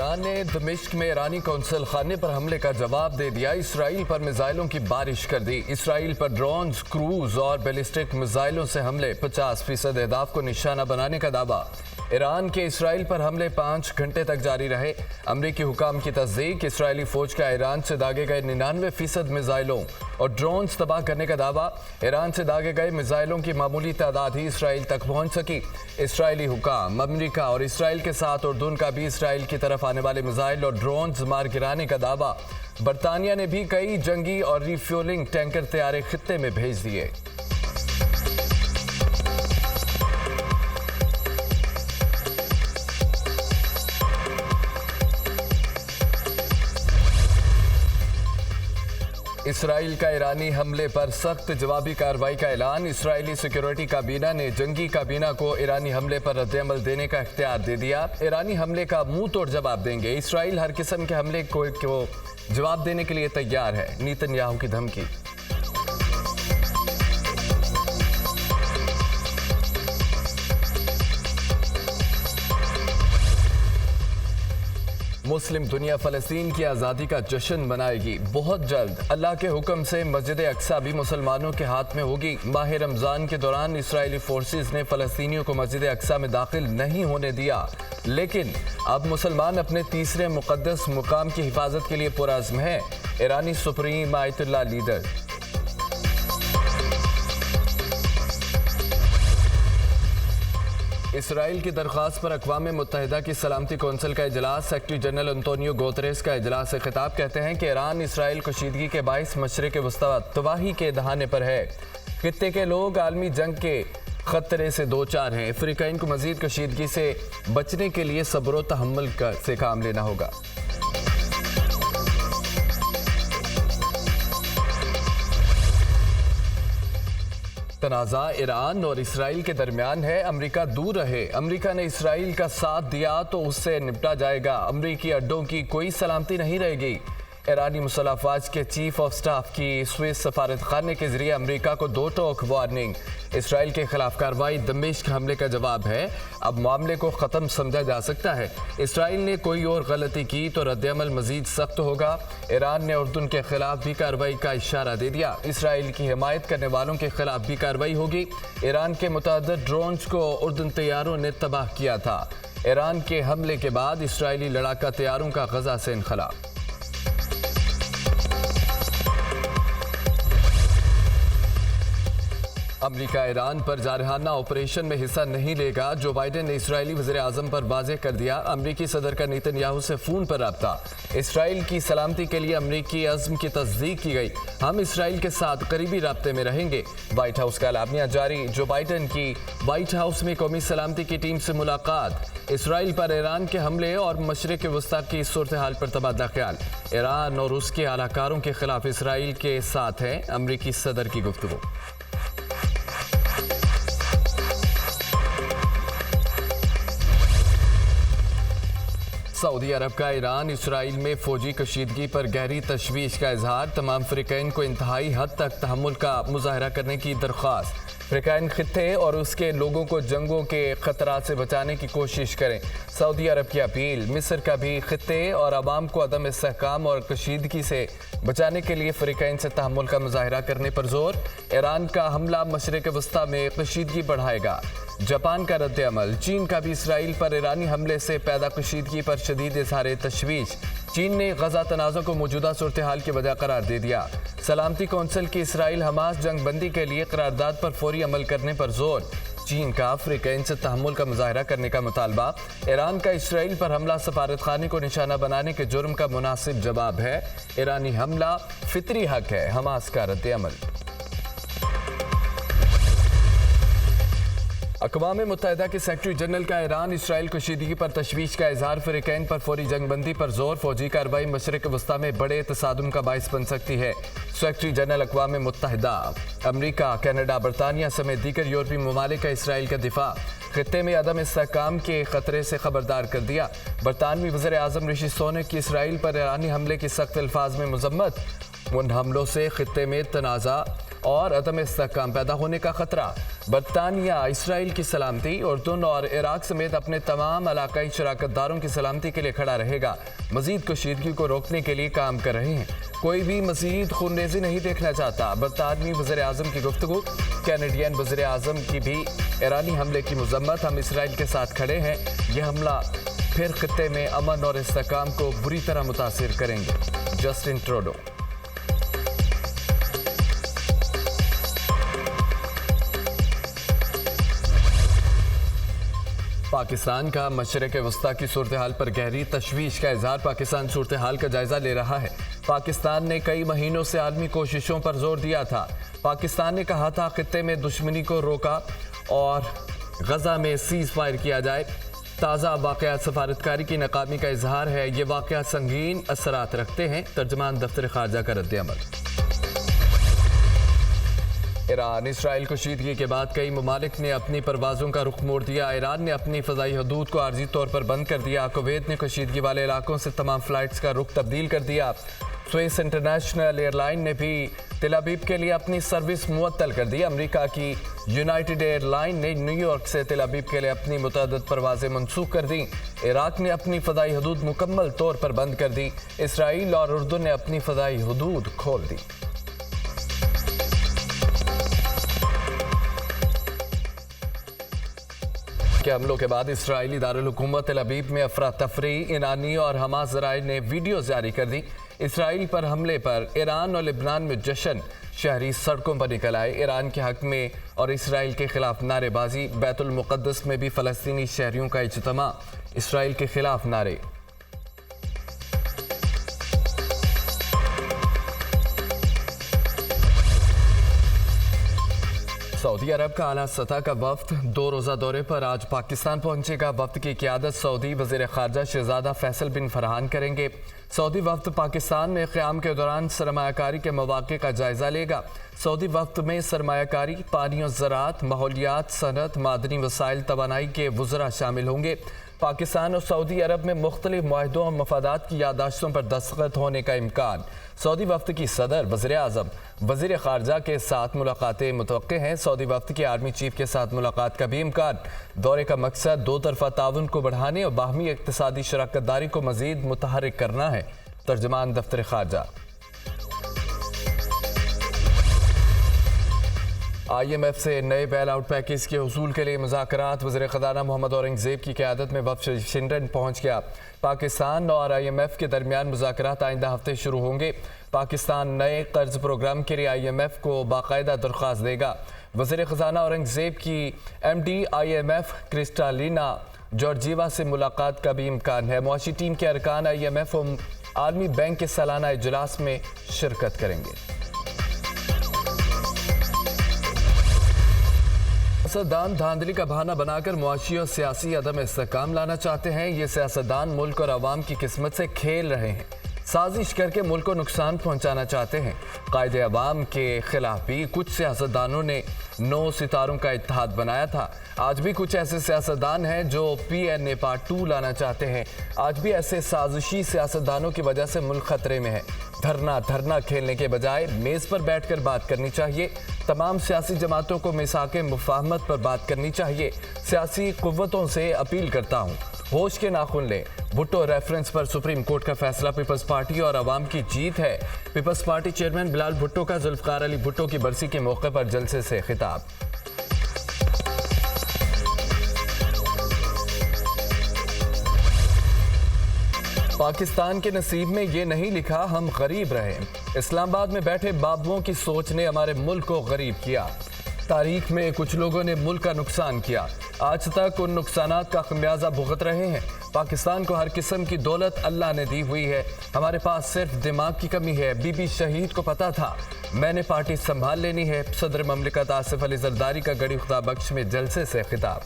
Iran ने दमिश्क में ईरानी कौंसल खाने पर हमले का जवाब दे दिया। इसराइल पर मिसाइलों की बारिश कर दी। इसराइल पर ड्रोन्स, क्रूज और बैलिस्टिक मिसाइलों से हमले, 50% अहदाफ को निशाना बनाने का दावा। ईरान के इसराइल पर हमले 5 घंटे तक जारी रहे। अमरीकी हुकाम की तस्दीक, इसराइली फौज का ईरान से दागे गए 99% मिसाइलों और ड्रोन्स तबाह करने का दावा। ईरान से दागे गए मिसाइलों की मामूली तादाद ही इसराइल तक पहुंच सकी। इसराइली हुकाम, अमरीका और इसराइल के साथ उर्दून का भी इसराइल की तरफ आने वाले मिसाइल और ड्रोन्स मार गिराने का दावा। बरतानिया ने भी कई जंगी और रिफ्यूलिंग टैंकर तैयारे खित्ते में भेज दिए। इसराइल का ईरानी हमले पर सख्त जवाबी कार्रवाई का ऐलान। इसराइली सिक्योरिटी काबीना ने जंगी काबीना को ईरानी हमले पर रद्द-ए-अमल देने का इख्तियार दे दिया। ईरानी हमले का मुंह तोड़ जवाब देंगे। इसराइल हर किस्म के हमले को जवाब देने के लिए तैयार है, नेतन्याहू की धमकी। मुस्लिम दुनिया फ़लस्तीन की आज़ादी का जश्न मनाएगी बहुत जल्द। अल्लाह के हुक्म से मस्जिद अक्सा भी मुसलमानों के हाथ में होगी। माह रमज़ान के दौरान इसराइली फोर्सेस ने फ़लस्तीनियों को मस्जिद अक्सा में दाखिल नहीं होने दिया, लेकिन अब मुसलमान अपने तीसरे मुक़द्दस मुकाम की हिफाजत के लिए पुरअज़्म है। ईरानी सुप्रीम आयतुल्लाह लीडर इसराइल की दरख्वास्त पर अक़वाम मुत्तहिदा की सलामती कौंसिल का इजलास। सेक्रेटरी जनरल अंतोनियो गुतेरेस का इजलास से खिताब, कहते हैं कि ईरान इसराइल कशीदगी के बाइस मशरिक़ वस्ता तबाही के दहाने पर है। खित्ते के लोग आलमी जंग के खतरे से दो चार हैं। अफ्रीकाइन को मजीद कशीदगी से बचने के लिए सब्र व तहम्मुल से काम लेना होगा। तनाज़ा ईरान और इसराइल के दरमियान है। अमरीका दूर रहे। अमरीका ने इसराइल का साथ दिया तो उससे निपटा जाएगा। अमरीकी अड्डों की कोई सलामती नहीं रहेगी। ईरानी मुसल्लह अफ़वाज के चीफ ऑफ स्टाफ की स्विस सफारत खाने के जरिए अमरीका को 2 टोक वार्निंग। इसराइल के खिलाफ कार्रवाई दमिश्क हमले का जवाब है। अब मामले को ख़त्म समझा जा सकता है। इसराइल ने कोई और गलती की तो रद्द-ए-अमल मजीद सख्त होगा। ईरान ने उर्दून के खिलाफ भी कार्रवाई का इशारा दे दिया। इसराइल की हिमायत करने वालों के खिलाफ भी कार्रवाई होगी। ईरान के मुतअद्दिद ड्रोन्स को उर्दून तैयारों ने तबाह किया था। ईरान के हमले के बाद इसराइली लड़ाका तैयारों का गजा से इनखला। अमरीका ईरान पर जारहाना ऑपरेशन में हिस्सा नहीं लेगा। जो बाइडेन ने इसराइली वज़ीर आज़म पर वाज़ेह कर दिया। अमरीकी सदर का नेतन्याहू से फ़ोन पर रब्ता। इसराइल की सलामती के लिए अमरीकी अज़्म की तस्दीक की गई। हम इसराइल के साथ करीबी राब्ते में रहेंगे। व्हाइट हाउस का एलानिया जारी। जो बाइडेन की व्हाइट हाउस में कौमी सलामती की टीम से मुलाकात। इसराइल पर ईरान के हमले और मशरिक़ वस्ता की सूरत हाल पर तबादला ख्याल। ईरान और उसके आलाकारों के खिलाफ इसराइल के साथ है अमरीकी सदर की गुफ्तगू। सऊदी अरब का ईरान इसराइल में फौजी कशीदगी पर गहरी तशवीश का इजहार। तमाम अफ्रीकैन को इंतहाई हद तक तहम्मुल का मुजाहरा करने की दरख्वास्त। अफ्रीकैन खित्ते और उसके लोगों को जंगों के खतरात से बचाने की कोशिश करें। सऊदी अरब की अपील। मिस्र का भी खित्ते और अवाम को अदम इस्तेहकाम और कशीदगी से बचाने के लिए अफ्रीकैन से तहम्मुल का मुजाहरा करने पर जोर। ईरान का हमला मशरिक़ वस्ता में कशीदगी बढ़ाएगा। जापान का रद्द-ए-अमल। चीन का भी इसराइल पर ईरानी हमले से पैदा कशीदगी पर शदीद इज़हार तशवीश। चीन ने गजा तनाज़ा को मौजूदा सूरत हाल की वजह करार दे दिया। सलामती कौंसिल की इसराइल हमास जंग बंदी के लिए करारदाद पर फौरी अमल करने पर जोर। चीन का अफ्रीकैन से तहम्मुल का मुजाहरा करने का मुतालबा। ईरान का इसराइल पर हमला सफारत खाने को निशाना बनाने के जुर्म का मुनासिब जवाब है। ईरानी हमला फितरी हक है। हमास का रद्द-ए-अमल। अक़वाम मुत्तहिदा के सेक्रेटरी जनरल का ईरान इसराइल कशीदगी पर तशवीश का इजहार। अफ्रीकैन पर फौरी जंगबंदी पर जोर। फौजी कार्रवाई मशरिक़ वस्ता में बड़े तसादुम का बाइस बन सकती है। सेक्रेटरी जनरल अक़वाम मुत्तहिदा। अमरीका, कनाडा, बरतानिया समेत दीगर यूरोपीय ममालिक का इसराइल का दिफा। खित्ते में अदम इस्तेहकाम के खतरे से खबरदार कर दिया। बरतानवी वज़ीर आज़म ऋषि सुनक की इसराइल पर ईरानी हमले की सख्त अल्फाज में मजम्मत। उन हमलों से खित्ते में तनाज़ा और अदम इस्तेहकाम पैदा होने का खतरा। बरतानिया इसराइल की सलामती, उर्दन और इराक समेत अपने तमाम इलाकाई शराकतदारों की सलामती के लिए खड़ा रहेगा। मजीद कशीदगी को रोकने के लिए काम कर रहे हैं। कोई भी मजीद खूनरेजी नहीं देखना चाहता। बरतानवी वज़ीर आज़म की गुफ्तगू। कैनेडियन वज़ीर आज़म की भी ईरानी हमले की मजम्मत। हम इसराइल के साथ खड़े हैं। यह हमला फिर खित्ते में अमन और इस्तेहकाम को बुरी तरह मुतासिर करेंगे। Justin Trudeau. पाकिस्तान का मशरक़ वस्ता की सूरत हाल पर गहरी तशवीश का इजहार। पाकिस्तान सूरत हाल का जायजा ले रहा है। पाकिस्तान ने कई महीनों से आलमी कोशिशों पर जोर दिया था। पाकिस्तान ने कहा था खित्ते में दुश्मनी को रोका और गजा में सीज फायर किया जाए। ताज़ा वाक़यात सफारतकारी की नाकामी का इजहार है। ये वाक़यात संगीन असरात रखते हैं। तर्जमान दफ्तर खारजा का रद्द-ए-अमल। ईरान इसराइल कशीदगी के बाद कई ममालिक ने अपनी परवाज़ों का रुख मोड़ दिया। ईरान ने अपनी फ़ज़ाई हदूद को आर्जी तौर पर बंद कर दिया। कुवैत ने कशीदगी वाले इलाकों से तमाम फ़्लाइट्स का रुख तब्दील कर दिया। स्विस इंटरनेशनल एयरलाइन ने भी तेल अवीव के लिए अपनी सर्विस मुअत्तल कर दी। अमेरिका की यूनाइटेड एयरलाइन ने न्यूयॉर्क से तेल अवीव के लिए अपनी मुतअद्दिद परवाज़ें मनसूख कर दी। इराक ने अपनी फ़ज़ाई हदूद मुकम्मल तौर पर बंद कर दी। इसराइल और उर्दू ने अपनी फ़ज़ाई हदूद खोल दी। के हमलों के बाद इसराइली दारुल हुकूमत तेल अवीव में अफरा तफरी। ईरानी और हमास ज़राए ने वीडियो जारी कर दी। इसराइल पर हमले पर ईरान और लिबनान में जश्न। शहरी सड़कों पर निकल आए। ईरान के हक में और इसराइल के खिलाफ नारेबाजी। बैतुल मुक़द्दस में भी फ़लस्तीनी शहरियों का इज्तिमा। इसराइल के खिलाफ नारे। सऊदी अरब का आला सतह का वफ्द 2 रोज़ा दौरे पर आज पाकिस्तान पहुंचेगा। वफ्द की क़यादत सऊदी वज़ीर ख़ारजा शहज़ादा फैसल बिन फरहान करेंगे। सऊदी वफ्द पाकिस्तान में क़याम के दौरान सरमायाकारी के मौक़े का जायज़ा लेगा। सऊदी वफ्द में सरमायाकारी, पानी और ज़राअत, माहौलियात, सनत, मादनी वसाइल, तवानाई के वज़रा शामिल होंगे। पाकिस्तान और सऊदी अरब में मुख्तलिफ मुआहदों और मफादात की यादाश्तों पर दस्तखत होने का इम्कान। सऊदी वफ्द की सदर, वज़ीर आज़म, वज़ीर ख़ारजा के साथ मुलाकातें मुतवक्के हैं। सऊदी वफ्द के आर्मी चीफ के साथ मुलाकात का भी इम्कान। दौरे का मकसद दो तरफ़ा ताउन को बढ़ाने और बाहमी इक़्तिसादी शराकतदारी को मज़ीद मुतहर्रिक करना है। तर्जमान दफ्तर ख़ारजा। IMF से नए बेल आउट पैकेज के हुसूल के लिए मुज़ाकरात। वज़ीर ख़ज़ाना मोहम्मद औरंगज़ेब की क़यादत में वफ़द वाशिंगटन पहुँच गया। पाकिस्तान और IMF के दरमियान मुज़ाकरात आइंदा हफ्ते शुरू होंगे। पाकिस्तान नए कर्ज प्रोग्राम के लिए IMF को बाकायदा दरख्वास्त देगा। वज़ीर ख़ज़ाना औरंगज़ेब की MD IMF क्रिस्टालिना जॉर्जिवा से मुलाकात का भी इम्कान है। मुआशी टीम के अरकान IMF और आलमी बैंक के सालाना इजलास में शिरकत करेंगे। सियासतदान धांधली का बहाना बनाकर मुआशी और सियासी अदम इस्तेहकाम लाना चाहते हैं। ये सियासतदान मुल्क और अवाम की किस्मत से खेल रहे हैं। साजिश करके मुल्क को नुकसान पहुंचाना चाहते हैं। कायदे अवाम के खिलाफ भी कुछ सियासतदानों ने 9 सितारों का इत्तेहाद बनाया था। आज भी कुछ ऐसे सियासतदान हैं जो PNA Part 2 लाना चाहते हैं। आज भी ऐसे साजिशी सियासतदानों की वजह से मुल्क खतरे में है। धरना खेलने के बजाय मेज़ पर बैठकर बात करनी चाहिए। तमाम सियासी जमातों को मिसाके मुफाहमत पर बात करनी चाहिए। सियासी कुव्वतों से अपील करता हूँ, होश के नाखून लें। भुट्टो रेफरेंस पर सुप्रीम कोर्ट का फैसला पीपल्स पार्टी और अवाम की जीत है। पीपल्स पार्टी चेयरमैन बिलाल भुट्टो का जुल्फ़िकार अली भुट्टो की बरसी के मौके पर जलसे से खिताब। पाकिस्तान के नसीब में ये नहीं लिखा हम गरीब रहे। इस्लामाबाद में बैठे बाबुओं की सोच ने हमारे मुल्क को गरीब किया। तारीख में कुछ लोगों ने मुल्क का नुकसान किया। आज तक उन नुकसानात का खमियाजा भुगत रहे हैं। पाकिस्तान को हर किस्म की दौलत अल्लाह ने दी हुई है। हमारे पास सिर्फ दिमाग की कमी है। बीबी शहीद को पता था मैंने पार्टी संभाल लेनी है। सदर ममलिकत आसिफ अली जरदारी का गड़ी खुदा बख्श में जलसे से खिताब।